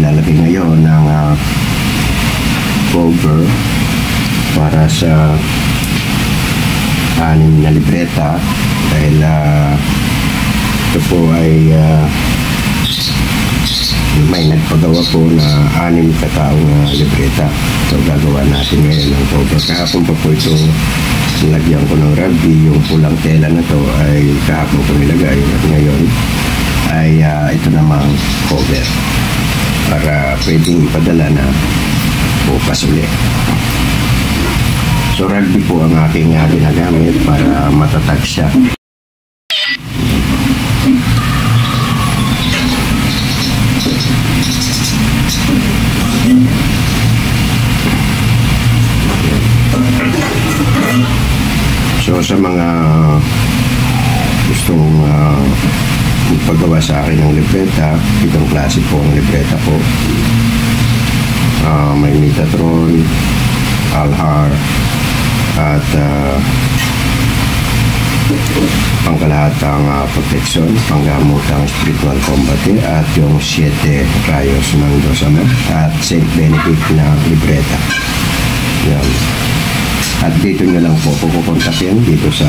maglalagay ngayon ng cover para sa 6 na libreta dahil ito po ay may nagpagawa po na 6 kataong libreta. So gagawa natin ngayon ng cover. Kahapon pa po ito nilagyan ko ng rugby. Yung pulang tela na to ay kahapon ko nilagay at ngayon ay ito namang cover para pwedeng ipadala na bukas ulit. So rugby po ang aking ginagamit para matatag siya. So sa mga gustong magpagawa sa akin ng libreta, itong klase po ang libreta po. May Metatron, Alhar, at pangkalahatang protection, panggamutang spiritual combat, at yung 7 rayos ng Diyos Ama at safe benefit na libreta. Yan. At dito nyo lang po kukontakin dito sa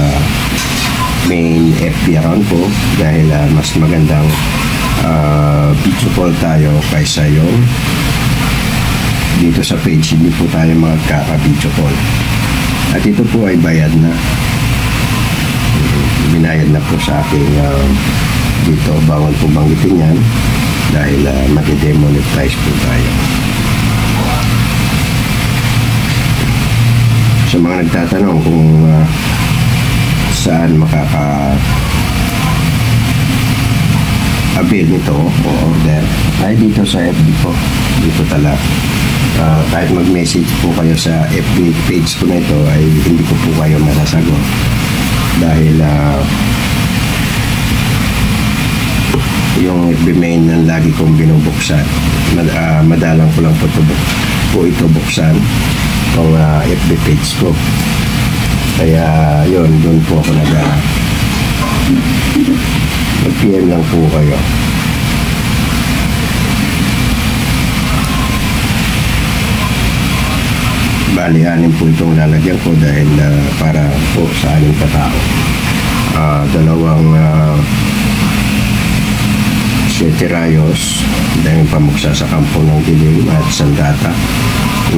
main FB account po dahil mas magandang video call tayo kaysa yung dito sa page. Hindi po tayo magkaka-video call. At ito po ay bayad na. Binayad na po sa aking dito. Bawal po banggitin yan dahil mati-demonetize po tayo. Sa mga nagtatanong kung saan makaka-avail nito o order, ay dito sa FB po. Dito talaga. Kahit mag-message po kayo sa FB page ko na ito ay hindi ko po kayo masasagot dahil yung FB main na lagi kong binubuksan, madalang ko lang po ito buksan itong FB page ko, kaya yun, doon po ako mag-PM lang po kayo. Bali, 6 po itong lalagyan ko dahil para po sa 6 katao. 2 7 rayos dahil pamuksa sa kampo ng dilim at sandata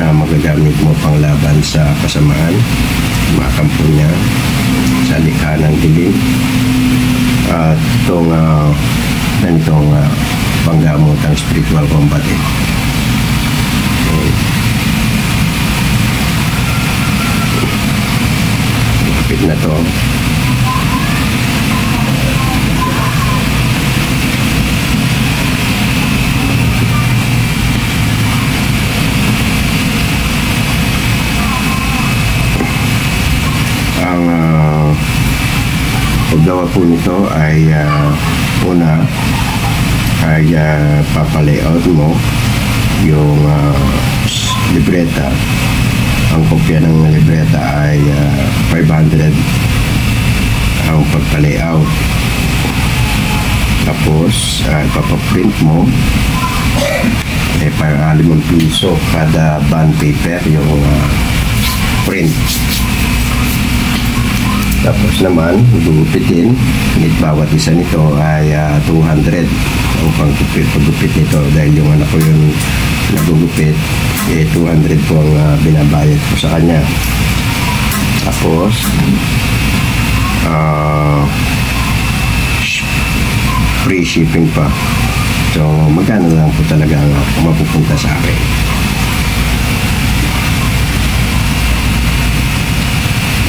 na magagamit mo pang laban sa kasamaan, mga kampo niya sa likha ng dilim. At itong ganitong panggamotang spiritual combat. Kapit na to. Paggawa po nito ay una ay papalayout mo yung libreta. Ang kopya ng libreta ay 500 ang pagpalayout. Tapos ipapaprint mo para 5 piso kada bond paper yung print. Tapos naman, gugupitin. Bawat isa nito ay 200 ang pagupit nito dahil yung anak ko yung nagugupit, 200 po ang binabayad ko sa kanya. Tapos free shipping pa. So magkano lang po talaga ang mapupunta sa akin.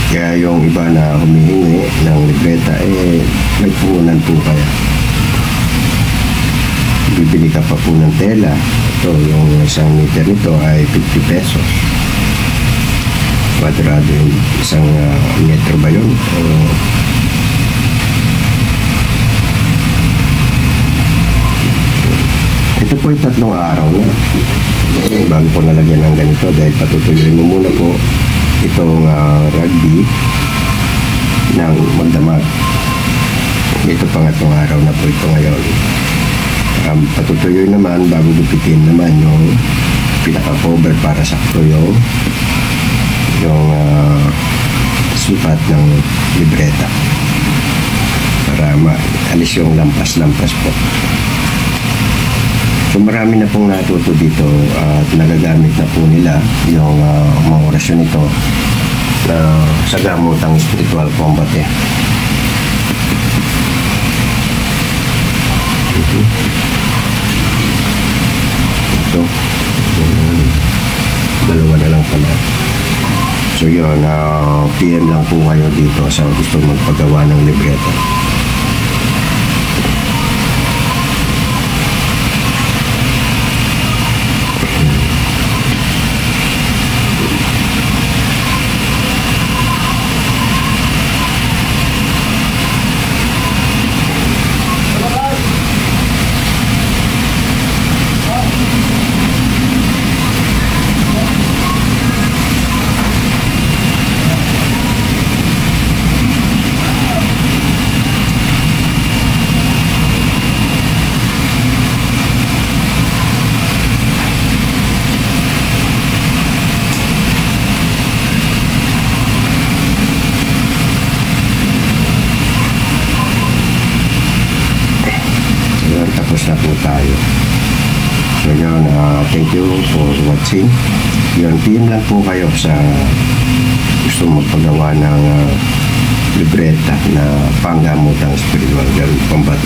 Kaya yung iba na humihingi ng libreta, may puhunan po kaya. Bibili ka pa po ng tela. Ito, yung 1 meter nito ay 50 pesos. Kwadrado yung 1 metro ba yun? Ito po yung 3 araw na. Bago ko nalagyan ng ganito dahil patutuloy mo muna po itong rugby ng magdamag. Ito pangatlong araw na po ito ngayon. Patutuyo naman, bago gupitin naman yung pinaka-cover para sakto yung sukat ng libreta para maalis yung lampas-lampas po. So marami na pong natuto dito at nagagamit na po nila yung mga orasyon nito sa gamutang spiritual combat eh. Ito, dalawa na lang pala. So yun, PM lang po kayo dito sa gusto magpagawa ng libreta. Tapos na po tayo. So yun, thank you for watching. Yun, PM lang po kayo sa gusto magpagawa ng libreta na panggamutang spiritual combat.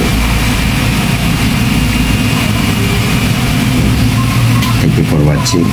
Thank you for watching.